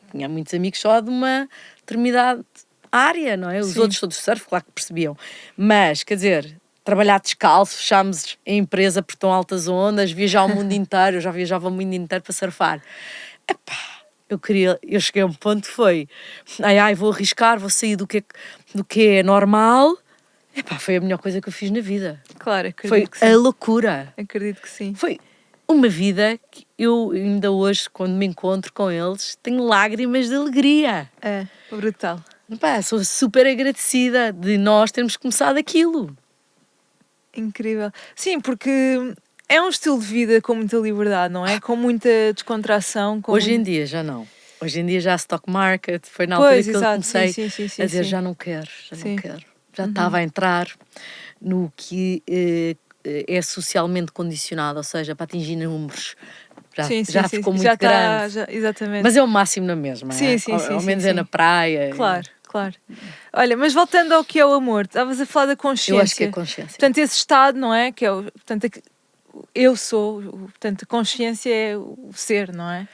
Tinha muitos amigos só de uma determinada área, não é? Os outros todos de surf, claro que percebiam. Mas, quer dizer, trabalhar descalço, fechámos a empresa por tão altas ondas, viajar o mundo inteiro, eu já viajava o mundo inteiro para surfar. Epá, eu cheguei a um ponto que foi, vou arriscar, vou sair do que é normal. Epá, foi a melhor coisa que eu fiz na vida. Claro, acredito foi que sim. A loucura. Acredito que sim. Foi uma vida que eu ainda hoje, quando me encontro com eles, tenho lágrimas de alegria. É, brutal. Epá, sou super agradecida de nós termos começado aquilo. Incrível. Sim, porque é um estilo de vida com muita liberdade, não é? Com muita descontração. Hoje em dia já não. Hoje em dia já stock market, foi na altura que eu comecei a dizer já não quero. Já estava a entrar no que é socialmente condicionado, ou seja, para atingir números. Já ficou muito grande. Exatamente. Mas é o máximo na mesma, ao menos é na praia. Claro. Olha, mas voltando ao que é o amor, estavas a falar da consciência. Eu acho que é consciência. Portanto, esse estado, não é? Que é portanto, eu sou, portanto, a consciência é o ser, não é?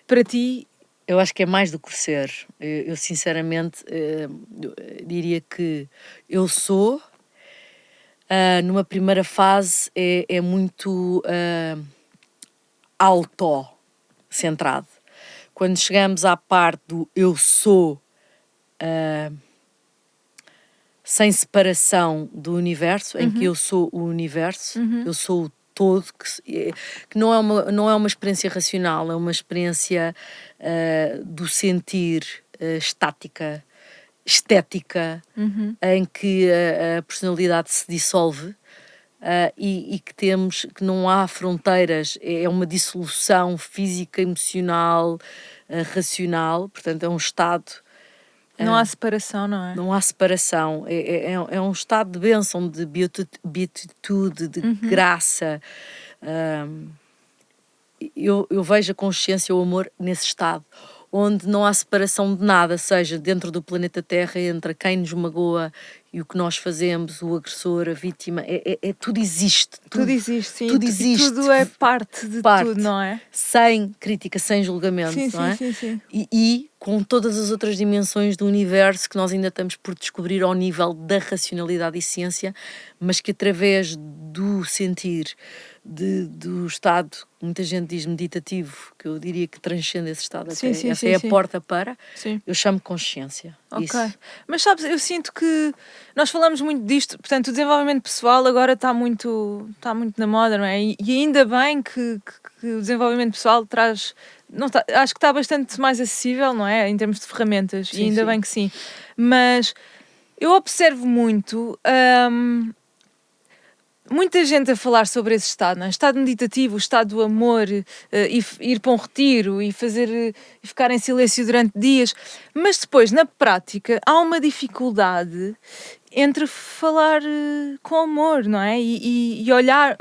Para ti... Eu acho que é mais do que o ser. Eu sinceramente diria que eu sou, numa primeira fase, é muito auto-centrado. Quando chegamos à parte do eu sou, sem separação do universo, em que eu sou o universo, eu sou o todo, que não é uma experiência racional, é uma experiência do sentir, estática, estética, em que a personalidade se dissolve e que não há fronteiras, é uma dissolução física, emocional, racional, portanto é um estado... Não há separação, não é? Não há separação. É um estado de bênção, de beatitude, de graça. Eu vejo a consciência, o amor nesse estado, onde não há separação de nada, seja dentro do planeta Terra, entre quem nos magoa e o que nós fazemos, o agressor, a vítima, tudo existe. Tudo existe, sim. Tudo existe. Tudo é parte de tudo, não é? Sem crítica, sem julgamento, sim, não é? Sim. E com todas as outras dimensões do universo que nós ainda estamos por descobrir ao nível da racionalidade e ciência, mas que através do sentir, do estado, muita gente diz meditativo, que eu diria que transcende esse estado até. Essa é a porta para, eu chamo consciência. Ok. Isso. Mas sabes, eu sinto que nós falamos muito disto, portanto o desenvolvimento pessoal agora está muito na moda, não é? E ainda bem que o desenvolvimento pessoal traz... Não tá, acho que está bastante mais acessível, não é? Em termos de ferramentas, e ainda bem que sim. Mas eu observo muito... muita gente a falar sobre esse estado, não é? Estado meditativo, o estado do amor, ir para um retiro e ficar em silêncio durante dias, mas depois, na prática, há uma dificuldade entre falar com amor, não é? E olhar...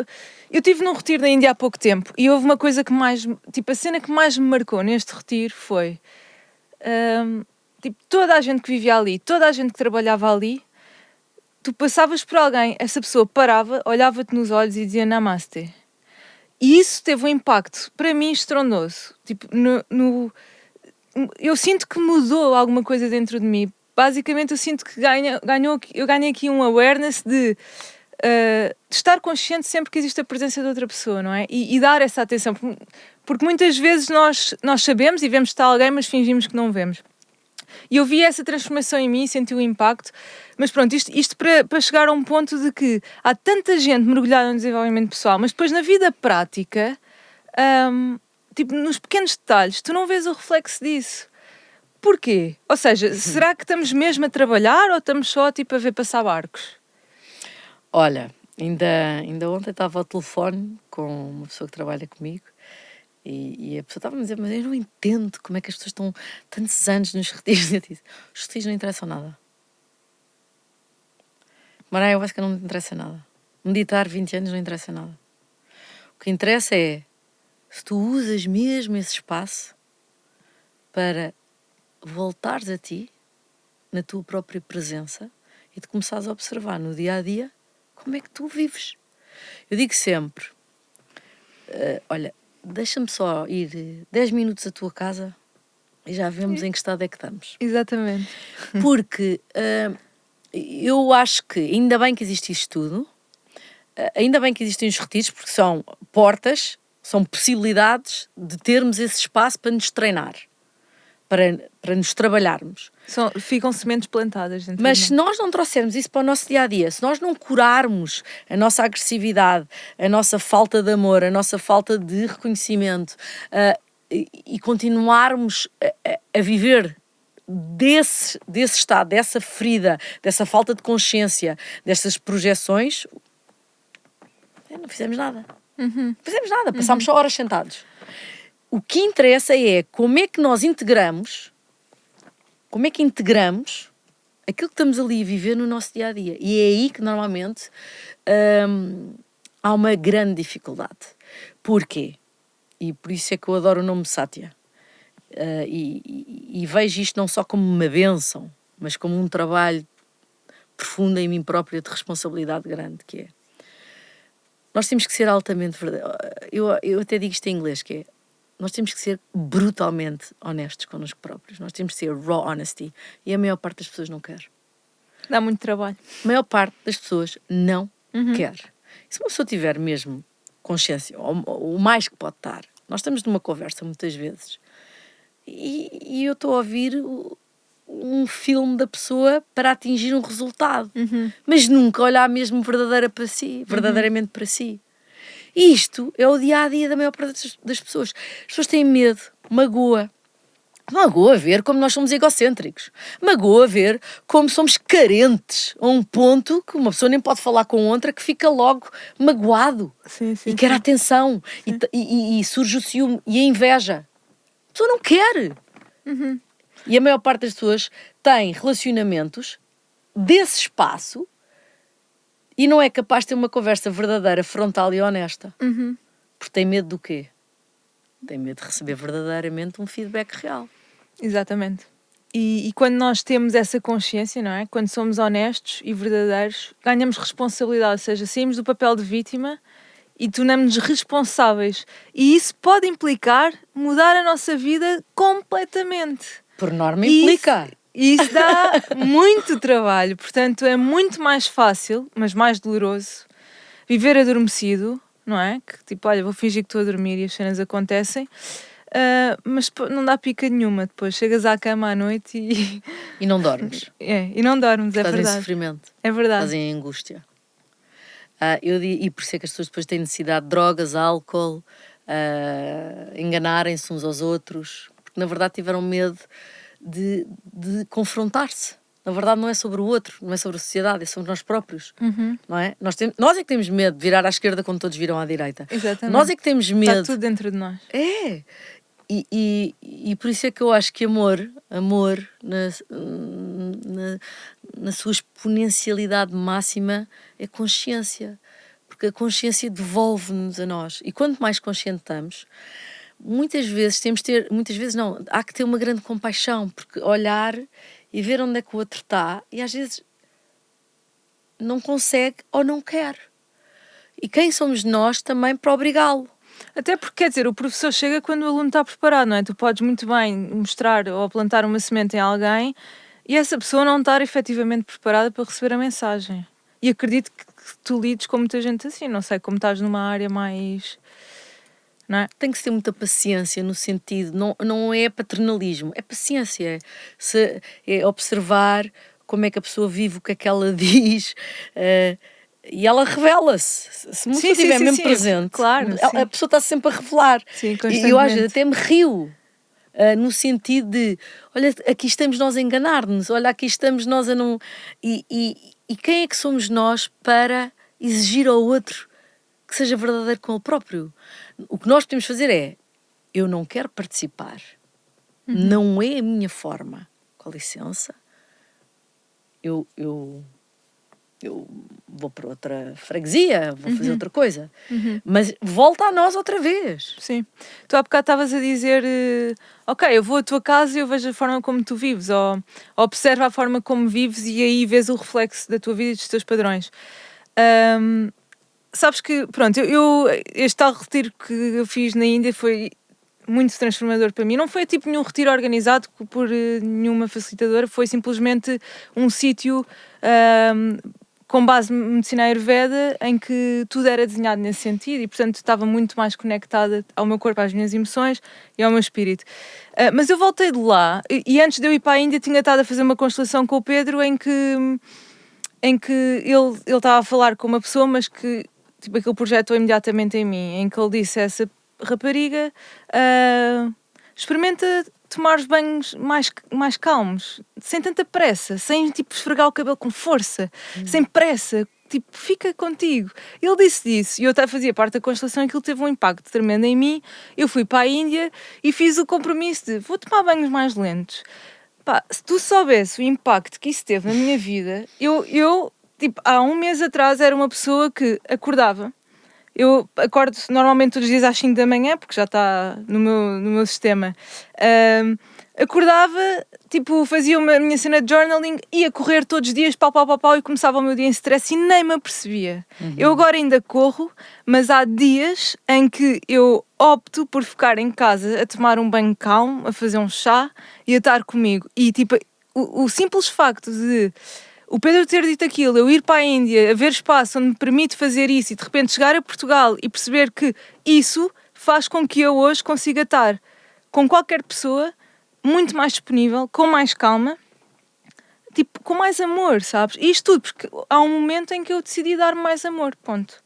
Eu estive num retiro na Índia há pouco tempo e houve uma coisa que mais... Tipo, a cena que mais me marcou neste retiro foi... tipo, toda a gente que vivia ali, toda a gente que trabalhava ali, tu passavas por alguém, essa pessoa parava, olhava-te nos olhos e dizia Namaste. E isso teve um impacto, para mim, estrondoso. Tipo, eu sinto que mudou alguma coisa dentro de mim. Basicamente, eu sinto que eu ganhei aqui um awareness de estar consciente sempre que existe a presença de outra pessoa, não é? E dar essa atenção. Porque muitas vezes nós sabemos e vemos que está alguém, mas fingimos que não vemos. E eu vi essa transformação em mim, senti o impacto, mas pronto, isto para chegar a um ponto de que há tanta gente mergulhada no desenvolvimento pessoal, mas depois na vida prática, tipo, nos pequenos detalhes, tu não vês o reflexo disso. Porquê? Ou seja, será que estamos mesmo a trabalhar ou estamos só tipo, a ver passar barcos? Olha, ainda ontem estava ao telefone com uma pessoa que trabalha comigo. E a pessoa estava-me a dizer, mas eu não entendo como é que as pessoas estão tantos anos nos retiros. Eu disse, os retiros não interessam nada. Morar ayahuasca não me interessa nada. Meditar 20 anos não interessa nada. O que interessa é se tu usas mesmo esse espaço para voltares a ti, na tua própria presença, e de começares a observar no dia-a-dia como é que tu vives. Eu digo sempre, olha, deixa-me só ir 10 minutos à tua casa e já vemos em que estado é que estamos. Exatamente. Porque eu acho que ainda bem que existe isto tudo, ainda bem que existem os retiros, porque são portas, são possibilidades de termos esse espaço para nos treinar, para nos trabalharmos. Ficam sementes plantadas dentro. Mas se nós não trouxermos isso para o nosso dia-a-dia, se nós não curarmos a nossa agressividade, a nossa falta de amor, a nossa falta de reconhecimento, e continuarmos a viver desse estado, dessa ferida, dessa falta de consciência, dessas projeções, não fizemos nada. Não fizemos nada, passámos só horas sentados. O que interessa é como é que nós integramos aquilo que estamos ali a viver no nosso dia-a-dia. E é aí que normalmente há uma grande dificuldade. Porquê? E por isso é que eu adoro o nome Satya. E vejo isto não só como uma bênção, mas como um trabalho profundo em mim própria de responsabilidade grande, que é. Nós temos que ser altamente verdadeiros. Eu até digo isto em inglês, que é. Nós temos que ser brutalmente honestos connosco próprios. Nós temos que ser raw honesty. E a maior parte das pessoas não quer. Dá muito trabalho. A maior parte das pessoas não quer. E se uma pessoa tiver mesmo consciência, o mais que pode estar, nós estamos numa conversa muitas vezes e eu estou a ouvir um filme da pessoa para atingir um resultado. Mas nunca olhar mesmo verdadeiramente para si. Isto é o dia-a-dia da maior parte das pessoas. As pessoas têm medo, magoa ver como nós somos egocêntricos. Magoa ver como somos carentes a um ponto que uma pessoa nem pode falar com outra, que fica logo magoado. Sim, e quer atenção. E surge o ciúme e a inveja. A pessoa não quer. E a maior parte das pessoas tem relacionamentos desse espaço e não é capaz de ter uma conversa verdadeira, frontal e honesta. Porque tem medo do quê? Tem medo de receber verdadeiramente um feedback real. Exatamente. E quando nós temos essa consciência, não é? Quando somos honestos e verdadeiros, ganhamos responsabilidade, ou seja, saímos do papel de vítima e tornamos-nos responsáveis. E isso pode implicar mudar a nossa vida completamente. Por norma implica. E isso dá muito trabalho, portanto é muito mais fácil, mas mais doloroso, viver adormecido, não é? Que tipo, olha, vou fingir que estou a dormir e as cenas acontecem. Mas não dá pica nenhuma. Depois chegas à cama à noite e não dormes. E não dormes, é verdade. Estás em sofrimento. É verdade. Estás em angústia. E por isso é que as pessoas depois têm necessidade de drogas, álcool, enganarem-se uns aos outros, porque na verdade tiveram medo de confrontar-se. Na verdade não é sobre o outro, não é sobre a sociedade, é sobre nós próprios, não é? Nós é que temos medo de virar à esquerda quando todos viram à direita. Exatamente. Nós é que temos medo. Está tudo dentro de nós. É. E por isso é que eu acho que amor na sua exponencialidade máxima é consciência, porque a consciência devolve-nos a nós, e quanto mais consciente estamos, muitas vezes há que ter uma grande compaixão, porque olhar e ver onde é que o outro está, e às vezes não consegue ou não quer, e quem somos nós também para obrigá-lo. Até porque, quer dizer, o professor chega quando o aluno está preparado, não é? Tu podes muito bem mostrar ou plantar uma semente em alguém e essa pessoa não estar efetivamente preparada para receber a mensagem. E acredito que tu lides com muita gente assim, não sei, como estás numa área mais... Não é? Tem que se ter muita paciência no sentido, não é paternalismo, é paciência, é observar como é que a pessoa vive, o que é que ela diz... E ela revela-se, se muito estiver mesmo presente, claro, a pessoa está sempre a revelar. Sim, e eu às vezes até me rio, no sentido de, olha, aqui estamos nós a enganar-nos, olha, aqui estamos nós a não... E quem é que somos nós para exigir ao outro que seja verdadeiro com ele próprio? O que nós podemos fazer é, eu não quero participar, não é a minha forma, com licença, eu vou para outra freguesia, vou fazer outra coisa. Mas volta a nós outra vez. Sim. Tu há bocado estavas a dizer, ok, eu vou à tua casa e eu vejo a forma como tu vives, ou observa a forma como vives e aí vês o reflexo da tua vida e dos teus padrões. Sabes que, pronto, este tal retiro que eu fiz na Índia foi muito transformador para mim. Não foi tipo nenhum retiro organizado por nenhuma facilitadora, foi simplesmente um sítio... com base em medicina ayurveda, em que tudo era desenhado nesse sentido e, portanto, estava muito mais conectada ao meu corpo, às minhas emoções e ao meu espírito. Mas eu voltei de lá e antes de eu ir para a Índia tinha estado a fazer uma constelação com o Pedro em que ele estava a falar com uma pessoa, mas que tipo, aquilo projetou imediatamente em mim, em que ele disse a essa rapariga, experimenta tomar os banhos mais calmos, sem tanta pressa, sem tipo esfregar o cabelo com força, sem pressa, tipo, fica contigo. Ele disse isso e eu até fazia parte da constelação e aquilo teve um impacto tremendo em mim. Eu fui para a Índia e fiz o compromisso de vou tomar banhos mais lentos. Pá, se tu soubesse o impacto que isso teve na minha vida, eu tipo, há um mês atrás era uma pessoa que acordava. Eu acordo normalmente todos os dias às 5 da manhã, porque já está no meu sistema. Acordava, tipo, fazia a minha cena de journaling, ia correr todos os dias, pau, e começava o meu dia em stress e nem me apercebia. Eu agora ainda corro, mas há dias em que eu opto por ficar em casa a tomar um banho calmo, a fazer um chá e a estar comigo. E, tipo, o simples facto de... O Pedro ter dito aquilo, eu ir para a Índia, haver espaço onde me permite fazer isso e de repente chegar a Portugal e perceber que isso faz com que eu hoje consiga estar com qualquer pessoa muito mais disponível, com mais calma, tipo, com mais amor, sabes? E isto tudo porque há um momento em que eu decidi dar mais amor, ponto.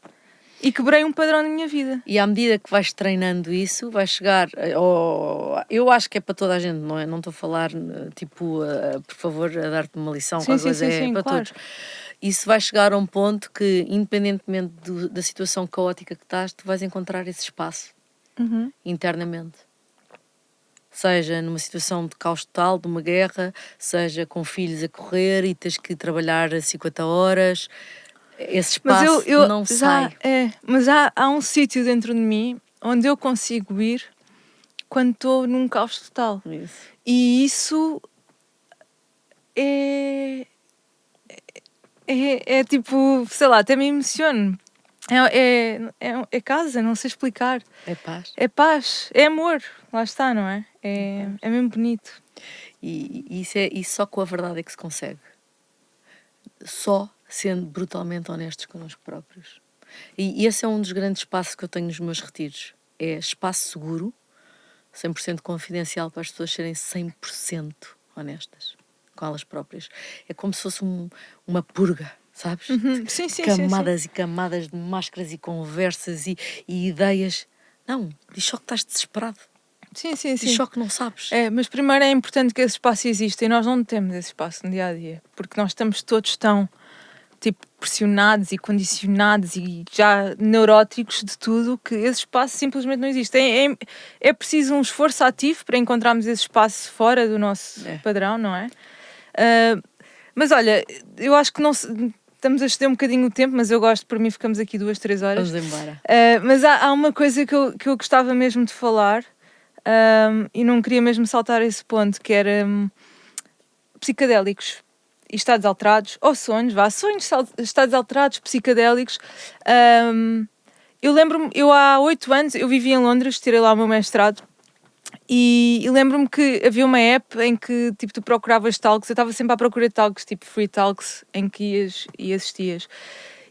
E quebrei um padrão na minha vida. E à medida que vais treinando isso, vais chegar... eu acho que é para toda a gente, não é? Não estou a falar, tipo, por favor, a dar-te uma lição, sim, para claro. todos. Isso vai chegar a um ponto que, independentemente da situação caótica que estás, tu vais encontrar esse espaço internamente. Seja numa situação de caos total, de uma guerra, seja com filhos a correr e tens que trabalhar 50 horas... Esse espaço não sai. Mas há um sítio dentro de mim onde eu consigo ir quando estou num caos total. Isso. E isso é tipo, sei lá, até me emociono. É casa, não sei explicar. É paz. É paz, é amor, lá está, não é? É mesmo bonito. E isso só com a verdade é que se consegue. Só sendo brutalmente honestos connosco próprios. E esse é um dos grandes espaços que eu tenho nos meus retiros. É espaço seguro, 100% confidencial, para as pessoas serem 100% honestas com elas próprias. É como se fosse uma purga, sabes? Sim, camadas sim. E camadas de máscaras e conversas e ideias. Não, diz só que estás desesperado. Sim. Diz só que não sabes. Mas primeiro é importante que esse espaço exista e nós não temos esse espaço no dia-a-dia, porque nós estamos todos tão tipo pressionados e condicionados e já neuróticos de tudo que esse espaço simplesmente não existe. É preciso um esforço ativo para encontrarmos esse espaço fora do nosso padrão, não é? Mas olha, eu acho que não estamos a exceder um bocadinho o tempo, mas eu gosto, por mim ficamos aqui 2-3 horas. Vamos embora. Mas há uma coisa que eu gostava mesmo de falar, e não queria mesmo saltar esse ponto, que era psicadélicos e estados alterados, ou sonhos, estados alterados, psicadélicos. Eu lembro-me, eu há 8 anos, eu vivia em Londres, tirei lá o meu mestrado, e lembro-me que havia uma app em que tipo, tu procuravas talks, eu estava sempre à procura de talks, tipo free talks, em que ias e assistias.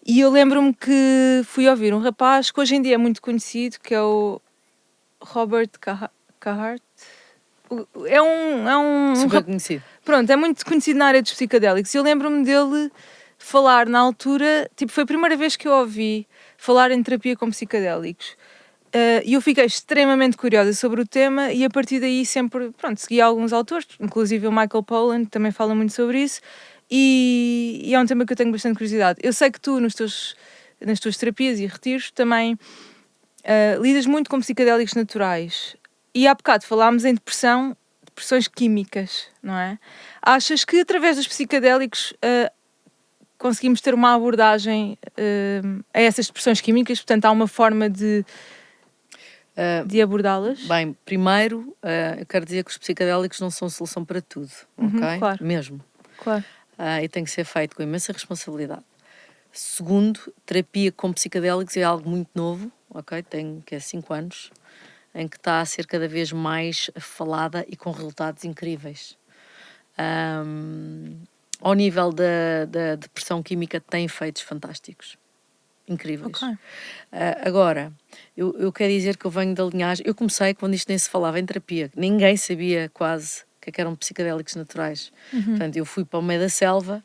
E eu lembro-me que fui ouvir um rapaz que hoje em dia é muito conhecido, que é o Robert Cahart. É um super conhecido. Pronto, é muito conhecido na área dos psicadélicos. Eu lembro-me dele falar na altura, tipo, foi a primeira vez que eu ouvi falar em terapia com psicadélicos. E eu fiquei extremamente curiosa sobre o tema e a partir daí sempre, pronto, segui alguns autores, inclusive o Michael Pollan, que também fala muito sobre isso, e é um tema que eu tenho bastante curiosidade. Eu sei que tu, nas tuas terapias e retiros, também lidas muito com psicadélicos naturais. E há bocado falámos em depressões químicas, não é? Achas que através dos psicadélicos conseguimos ter uma abordagem a essas depressões químicas? Portanto, há uma forma de abordá-las? Bem, primeiro, eu quero dizer que os psicadélicos não são solução para tudo, ok? Claro. Mesmo. Claro. E tem que ser feito com imensa responsabilidade. Segundo, terapia com psicadélicos é algo muito novo, ok? Tem 5 anos, em que está a ser cada vez mais falada e com resultados incríveis. Ao nível da depressão química, tem efeitos fantásticos. Incríveis. Okay. Agora, eu quero dizer que eu venho da linhagem. Eu comecei quando isto nem se falava em terapia. Ninguém sabia quase o que eram psicadélicos naturais. Portanto, eu fui para o meio da selva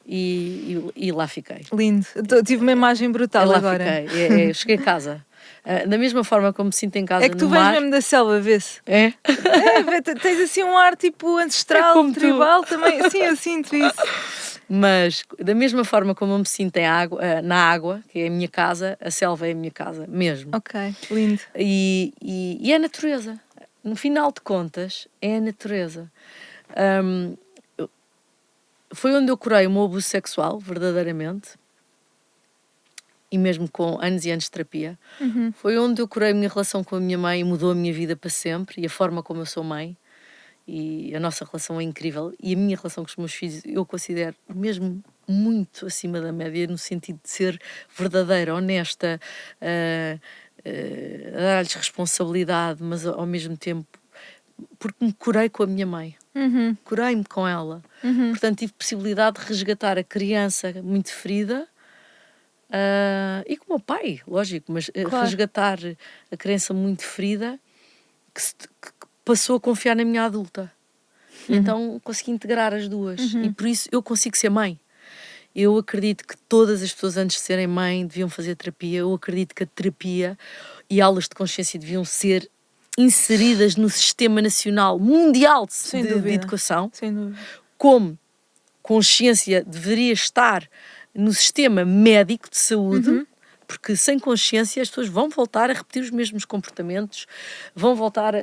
e lá fiquei. Lindo. Tive uma imagem brutal lá agora. Fiquei. Cheguei a casa. Da mesma forma como me sinto em casa no mar. É que tu vens mesmo da selva, vê-se. É? Tens assim um ar tipo ancestral, tribal também. Sim, eu sinto isso. Mas da mesma forma como eu me sinto na água, que é a minha casa, a selva é a minha casa, mesmo. Ok, lindo. E é a natureza. No final de contas, é a natureza. Foi onde eu curei o meu abuso sexual, verdadeiramente. E mesmo com anos e anos de terapia. Foi onde eu curei a minha relação com a minha mãe e mudou a minha vida para sempre. E a forma como eu sou mãe. E a nossa relação é incrível. E a minha relação com os meus filhos eu considero mesmo muito acima da média, no sentido de ser verdadeira, honesta, a dar-lhes responsabilidade, mas ao mesmo tempo porque me curei com a minha mãe. Curei-me com ela. Portanto, tive possibilidade de resgatar a criança muito ferida e com o meu pai, lógico, mas claro. Resgatar a criança muito ferida que passou a confiar na minha adulta. Então consegui integrar as duas e por isso eu consigo ser mãe. Eu acredito que todas as pessoas antes de serem mãe deviam fazer terapia. Eu acredito que a terapia e aulas de consciência deviam ser inseridas no Sistema Nacional Mundial de Educação. Sem dúvida. Como consciência deveria estar no sistema médico de saúde, porque sem consciência as pessoas vão voltar a repetir os mesmos comportamentos, vão voltar a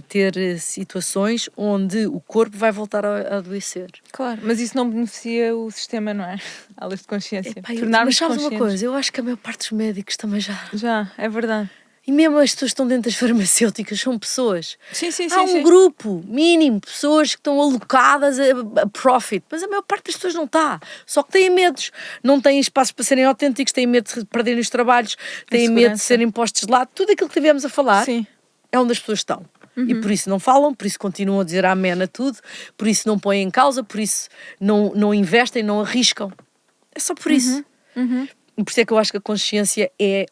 ter situações onde o corpo vai voltar a adoecer. Claro, mas isso não beneficia o sistema, não é? Aulas de consciência. Mas sabes uma coisa, eu acho que a maior parte dos médicos também já... Já, é verdade. E mesmo as pessoas que estão dentro das farmacêuticas são pessoas. Há um sim. grupo mínimo de pessoas que estão alocadas a profit, mas a maior parte das pessoas não está. Só que têm medos. Não têm espaços para serem autênticos, têm medo de perderem os trabalhos, têm medo de serem postos de lado. Tudo aquilo que tivemos a falar é onde as pessoas estão. E por isso não falam, por isso continuam a dizer amém a tudo, por isso não põem em causa, por isso não investem, não arriscam. É só por isso. E por isso é que eu acho que a consciência é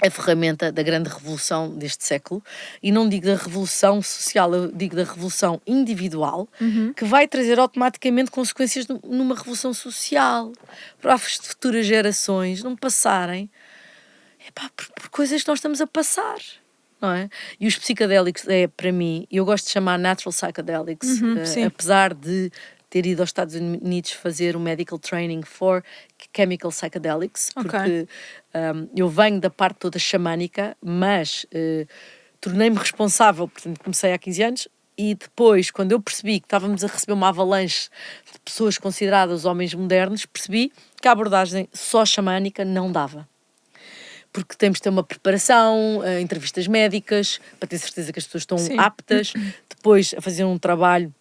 a ferramenta da grande revolução deste século, e não digo da revolução social, eu digo da revolução individual, que vai trazer automaticamente consequências numa revolução social, para as futuras gerações não passarem por coisas que nós estamos a passar, não é? E os psicadélicos, para mim, eu gosto de chamar natural psychedelics, apesar de ter ido aos Estados Unidos fazer um medical training for chemical psychedelics, porque eu venho da parte toda xamânica, mas tornei-me responsável, portanto comecei há 15 anos, e depois, quando eu percebi que estávamos a receber uma avalanche de pessoas consideradas homens modernos, percebi que a abordagem só xamânica não dava. Porque temos de ter uma preparação, entrevistas médicas, para ter certeza que as pessoas estão aptas, depois a fazer um trabalho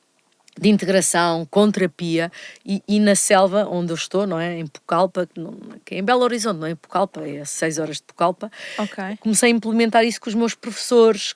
de integração, com terapia, e na selva onde eu estou, não é? Em Pucallpa, que é em Belo Horizonte, não é? Em Pucallpa, é a 6 horas de Pucallpa. Comecei a implementar isso com os meus professores,